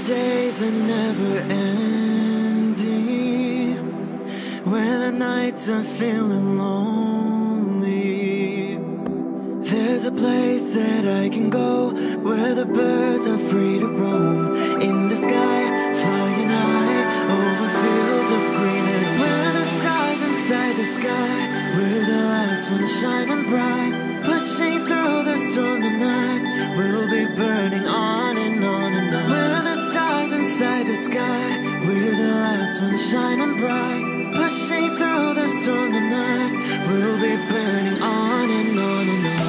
the days are never ending, when the nights are feeling lonely, there's a place that I can go, where the birds are free to roam, in the sky, flying high, over fields of green, and where the stars inside the sky, we're the last ones shining bright, pushing through the storm tonight, we'll be burning on and on and on. We're the stars inside the sky, we're the last ones shining bright, pushing through the storm tonight, we'll be burning on and on and on.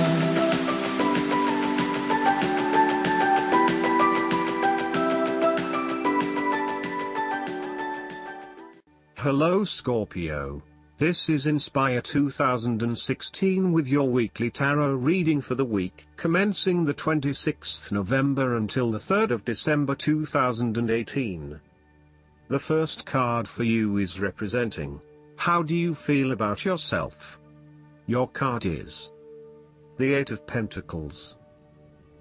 Hello Scorpio. This is Inspire 2016 with your weekly tarot reading for the week commencing the 26th November until the 3rd of December 2018. The first card for you is representing, how do you feel about yourself? Your card is the Eight of Pentacles.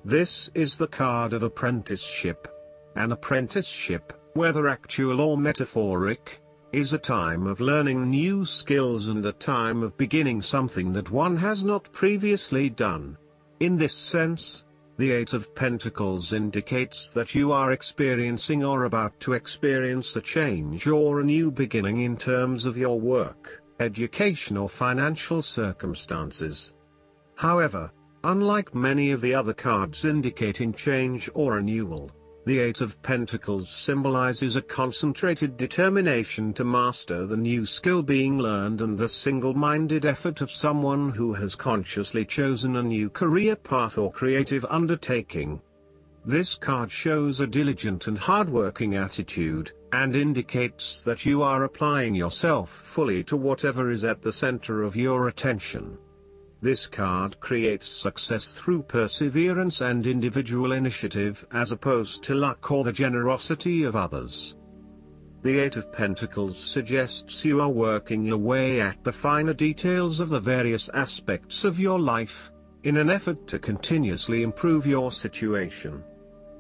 This is the card of apprenticeship. An apprenticeship, whether actual or metaphoric, is a time of learning new skills and a time of beginning something that one has not previously done. In this sense, the Eight of Pentacles indicates that you are experiencing or about to experience a change or a new beginning in terms of your work, education or financial circumstances. However, unlike many of the other cards indicating change or renewal, the Eight of Pentacles symbolizes a concentrated determination to master the new skill being learned and the single-minded effort of someone who has consciously chosen a new career path or creative undertaking. This card shows a diligent and hardworking attitude, and indicates that you are applying yourself fully to whatever is at the center of your attention. This card creates success through perseverance and individual initiative as opposed to luck or the generosity of others. The Eight of Pentacles suggests you are working your way at the finer details of the various aspects of your life, in an effort to continuously improve your situation.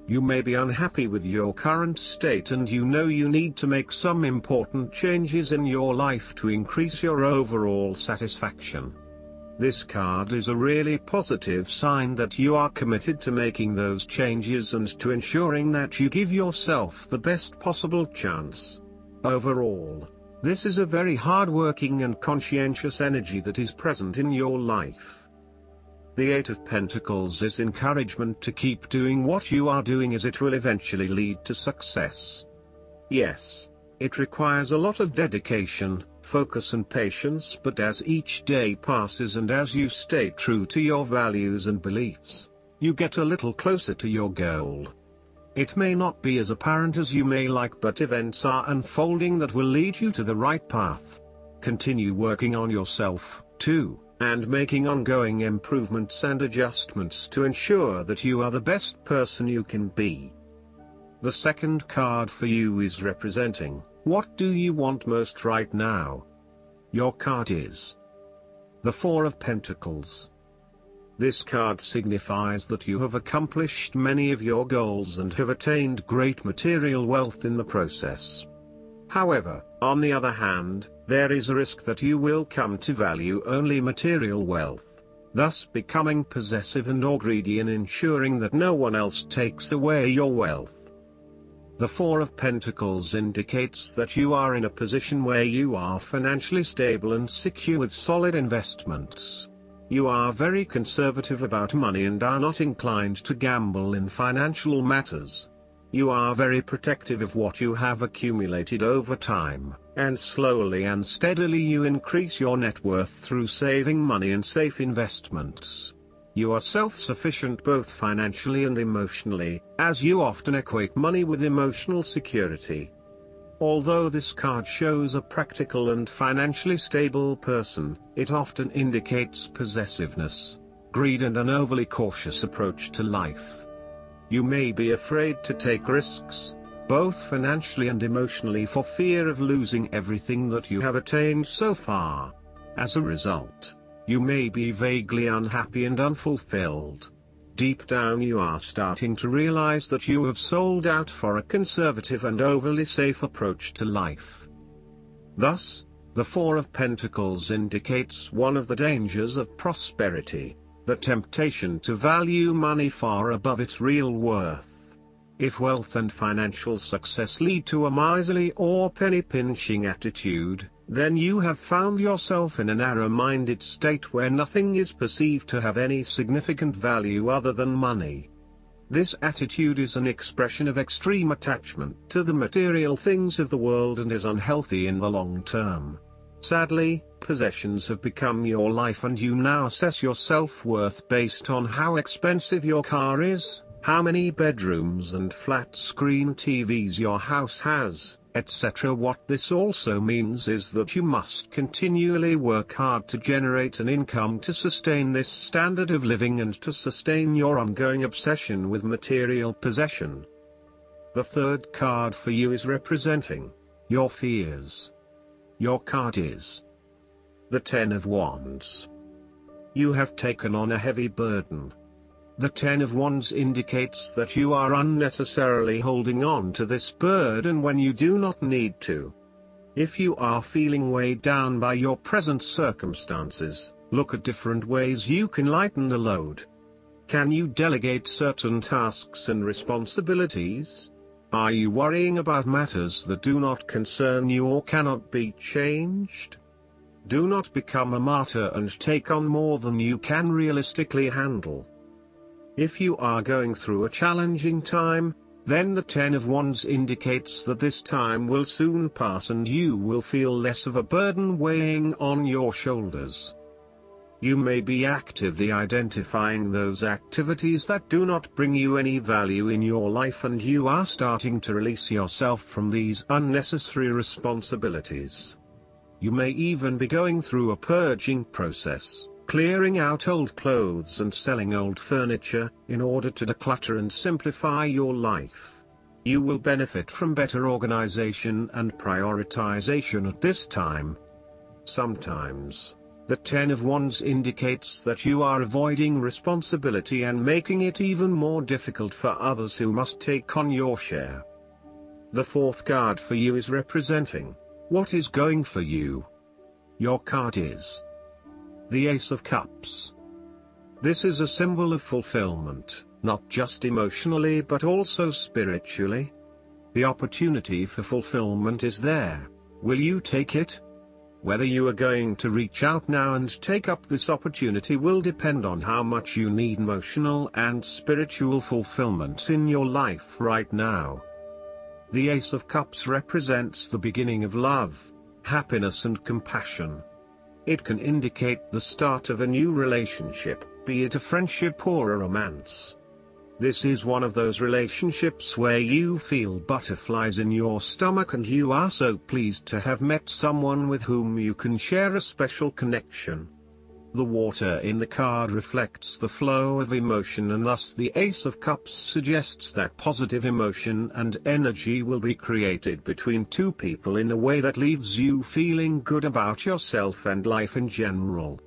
You may be unhappy with your current state and you know you need to make some important changes in your life to increase your overall satisfaction. This card is a really positive sign that you are committed to making those changes and to ensuring that you give yourself the best possible chance. Overall, this is a very hard-working and conscientious energy that is present in your life. The Eight of Pentacles is encouragement to keep doing what you are doing, as it will eventually lead to success. Yes, it requires a lot of dedication, focus and patience, but as each day passes and as you stay true to your values and beliefs, you get a little closer to your goal. It may not be as apparent as you may like, but events are unfolding that will lead you to the right path. Continue working on yourself, too, and making ongoing improvements and adjustments to ensure that you are the best person you can be. The second card for you is representing, what do you want most right now? Your card is the Four of Pentacles. This card signifies that you have accomplished many of your goals and have attained great material wealth in the process. However, on the other hand, there is a risk that you will come to value only material wealth, thus becoming possessive and or greedy and ensuring that no one else takes away your wealth. The Four of Pentacles indicates that you are in a position where you are financially stable and secure with solid investments. You are very conservative about money and are not inclined to gamble in financial matters. You are very protective of what you have accumulated over time, and slowly and steadily you increase your net worth through saving money and safe investments. You are self-sufficient both financially and emotionally, as you often equate money with emotional security. Although this card shows a practical and financially stable person, it often indicates possessiveness, greed and an overly cautious approach to life. You may be afraid to take risks, both financially and emotionally, for fear of losing everything that you have attained so far. As a result, you may be vaguely unhappy and unfulfilled. Deep down you are starting to realize that you have sold out for a conservative and overly safe approach to life. Thus, the Four of Pentacles indicates one of the dangers of prosperity, the temptation to value money far above its real worth. If wealth and financial success lead to a miserly or penny-pinching attitude, then you have found yourself in a narrow-minded state where nothing is perceived to have any significant value other than money. This attitude is an expression of extreme attachment to the material things of the world and is unhealthy in the long term. Sadly, possessions have become your life and you now assess your self-worth based on how expensive your car is, how many bedrooms and flat-screen TVs your house has, etc. What this also means is that you must continually work hard to generate an income to sustain this standard of living and to sustain your ongoing obsession with material possession. The third card for you is representing your fears. Your card is the Ten of Wands. You have taken on a heavy burden. The Ten of Wands indicates that you are unnecessarily holding on to this burden when you do not need to. If you are feeling weighed down by your present circumstances, look at different ways you can lighten the load. Can you delegate certain tasks and responsibilities? Are you worrying about matters that do not concern you or cannot be changed? Do not become a martyr and take on more than you can realistically handle. If you are going through a challenging time, then the Ten of Wands indicates that this time will soon pass and you will feel less of a burden weighing on your shoulders. You may be actively identifying those activities that do not bring you any value in your life and you are starting to release yourself from these unnecessary responsibilities. You may even be going through a purging process, clearing out old clothes and selling old furniture, in order to declutter and simplify your life. You will benefit from better organization and prioritization at this time. Sometimes, the Ten of Wands indicates that you are avoiding responsibility and making it even more difficult for others who must take on your share. The fourth card for you is representing what is going for you. Your card is the Ace of Cups. This is a symbol of fulfillment, not just emotionally but also spiritually. The opportunity for fulfillment is there. Will you take it? Whether you are going to reach out now and take up this opportunity will depend on how much you need emotional and spiritual fulfillment in your life right now. The Ace of Cups represents the beginning of love, happiness and compassion. It can indicate the start of a new relationship, be it a friendship or a romance. This is one of those relationships where you feel butterflies in your stomach and you are so pleased to have met someone with whom you can share a special connection. The water in the card reflects the flow of emotion and thus the Ace of Cups suggests that positive emotion and energy will be created between two people in a way that leaves you feeling good about yourself and life in general.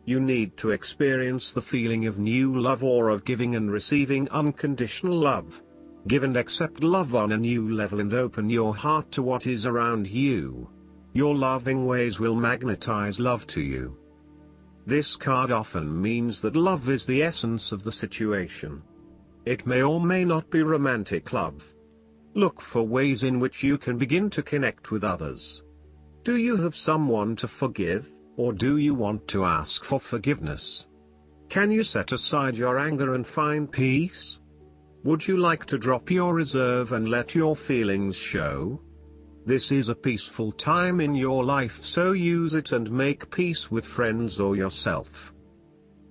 You need to experience the feeling of new love or of giving and receiving unconditional love. Give and accept love on a new level and open your heart to what is around you. Your loving ways will magnetize love to you. This card often means that love is the essence of the situation. It may or may not be romantic love. Look for ways in which you can begin to connect with others. Do you have someone to forgive, or do you want to ask for forgiveness? Can you set aside your anger and find peace? Would you like to drop your reserve and let your feelings show? This is a peaceful time in your life, so use it and make peace with friends or yourself.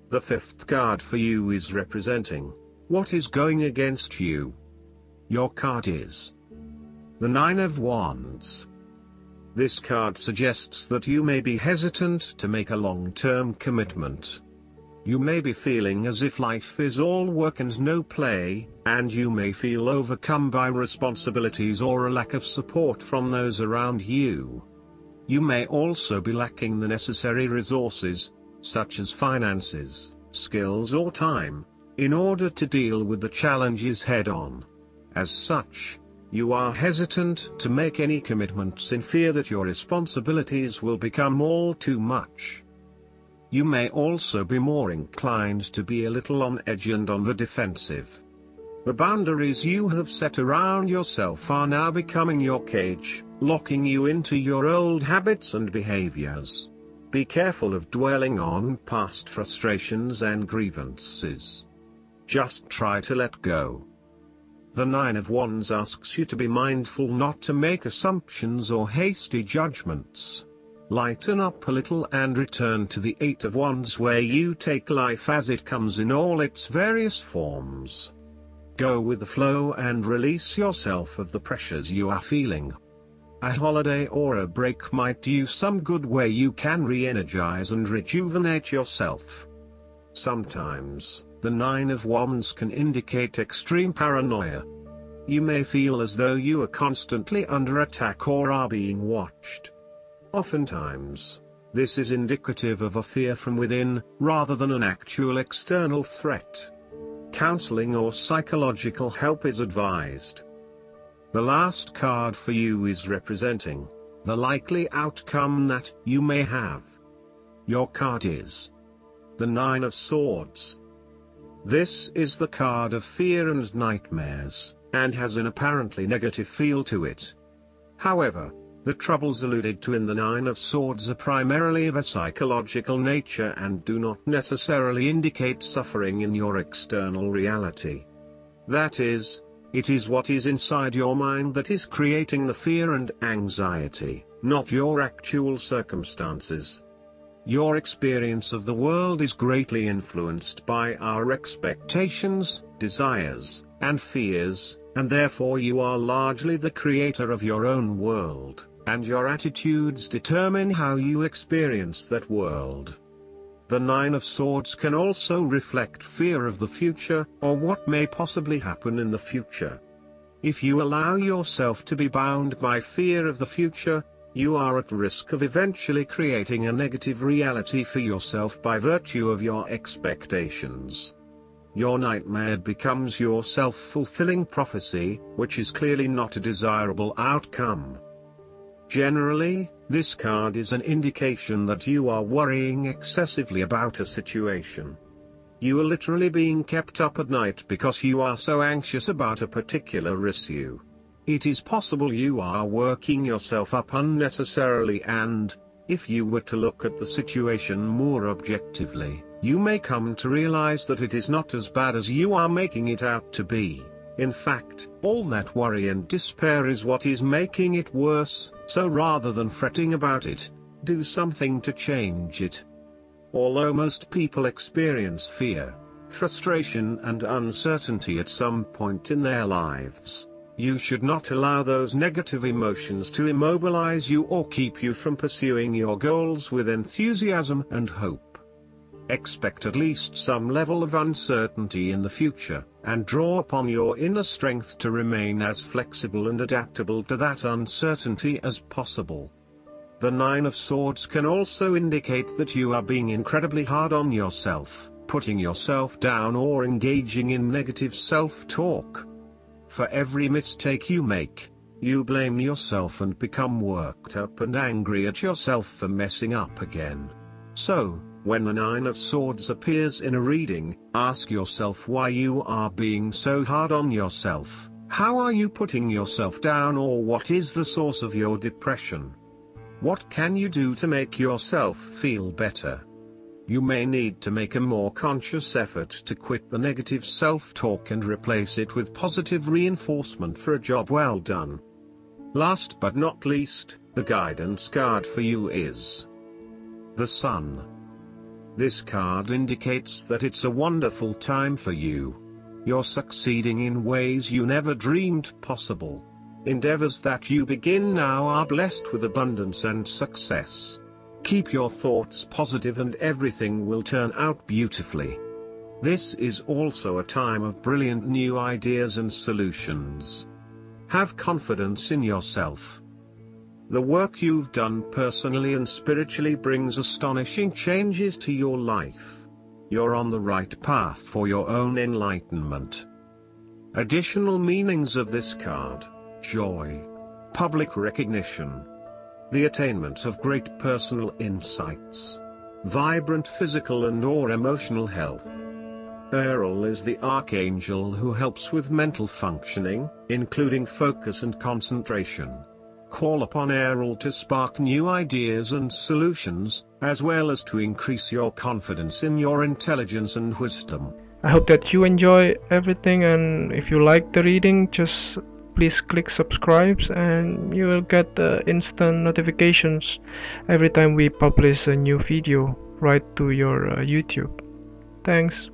The fifth card for you is representing what is going against you. Your card is the Nine of Wands. This card suggests that you may be hesitant to make a long-term commitment. You may be feeling as if life is all work and no play, and you may feel overcome by responsibilities or a lack of support from those around you. You may also be lacking the necessary resources, such as finances, skills or time. in order to deal with the challenges head-on. As such, you are hesitant to make any commitments in fear that your responsibilities will become all too much. You may also be more inclined to be a little on edge and on the defensive. The boundaries you have set around yourself are now becoming your cage, locking you into your old habits and behaviors. Be careful of dwelling on past frustrations and grievances. Just try to let go. The Nine of Wands asks you to be mindful not to make assumptions or hasty judgments. Lighten up a little and return to the Eight of Wands, where you take life as it comes in all its various forms. Go with the flow and release yourself of the pressures you are feeling. A holiday or a break might do you some good, where you can re-energize and rejuvenate yourself. Sometimes, the Nine of Wands can indicate extreme paranoia. You may feel as though you are constantly under attack or are being watched. Oftentimes, this is indicative of a fear from within, rather than an actual external threat. Counseling or psychological help is advised. The last card for you is representing the likely outcome that you may have. Your card is the Nine of Swords. This is the card of fear and nightmares, and has an apparently negative feel to it. However, the troubles alluded to in the Nine of Swords are primarily of a psychological nature and do not necessarily indicate suffering in your external reality. That is, it is what is inside your mind that is creating the fear and anxiety, not your actual circumstances. Your experience of the world is greatly influenced by our expectations, desires, and fears, and therefore you are largely the creator of your own world, and your attitudes determine how you experience that world. The Nine of Swords can also reflect fear of the future, or what may possibly happen in the future. If you allow yourself to be bound by fear of the future, you are at risk of eventually creating a negative reality for yourself by virtue of your expectations. Your nightmare becomes your self-fulfilling prophecy, which is clearly not a desirable outcome. Generally, this card is an indication that you are worrying excessively about a situation. You are literally being kept up at night because you are so anxious about a particular issue. It is possible you are working yourself up unnecessarily, and, if you were to look at the situation more objectively, you may come to realize that it is not as bad as you are making it out to be. In fact, all that worry and despair is what is making it worse, so rather than fretting about it, do something to change it. Although most people experience fear, frustration and uncertainty at some point in their lives, you should not allow those negative emotions to immobilize you or keep you from pursuing your goals with enthusiasm and hope. Expect at least some level of uncertainty in the future, and draw upon your inner strength to remain as flexible and adaptable to that uncertainty as possible. The Nine of Swords can also indicate that you are being incredibly hard on yourself, putting yourself down or engaging in negative self-talk. For every mistake you make, you blame yourself and become worked up and angry at yourself for messing up again. So, when the Nine of Swords appears in a reading, ask yourself why you are being so hard on yourself. How are you putting yourself down, or what is the source of your depression? What can you do to make yourself feel better? You may need to make a more conscious effort to quit the negative self-talk and replace it with positive reinforcement for a job well done. Last but not least, the guidance card for you is the Sun. This card indicates that it's a wonderful time for you. You're succeeding in ways you never dreamed possible. Endeavors that you begin now are blessed with abundance and success. Keep your thoughts positive and everything will turn out beautifully. This is also a time of brilliant new ideas and solutions. Have confidence in yourself. The work you've done personally and spiritually brings astonishing changes to your life. you're on the right path for your own enlightenment. Additional meanings of this card: joy, public recognition, the attainment of great personal insights, vibrant physical and/or emotional health. Errol is the archangel who helps with mental functioning, including focus and concentration. Call upon Errol to spark new ideas and solutions, as well as to increase your confidence in your intelligence and wisdom. I hope that you enjoy everything, and if you like the reading, just please click subscribe and you will get instant notifications every time we publish a new video right to your YouTube. Thanks.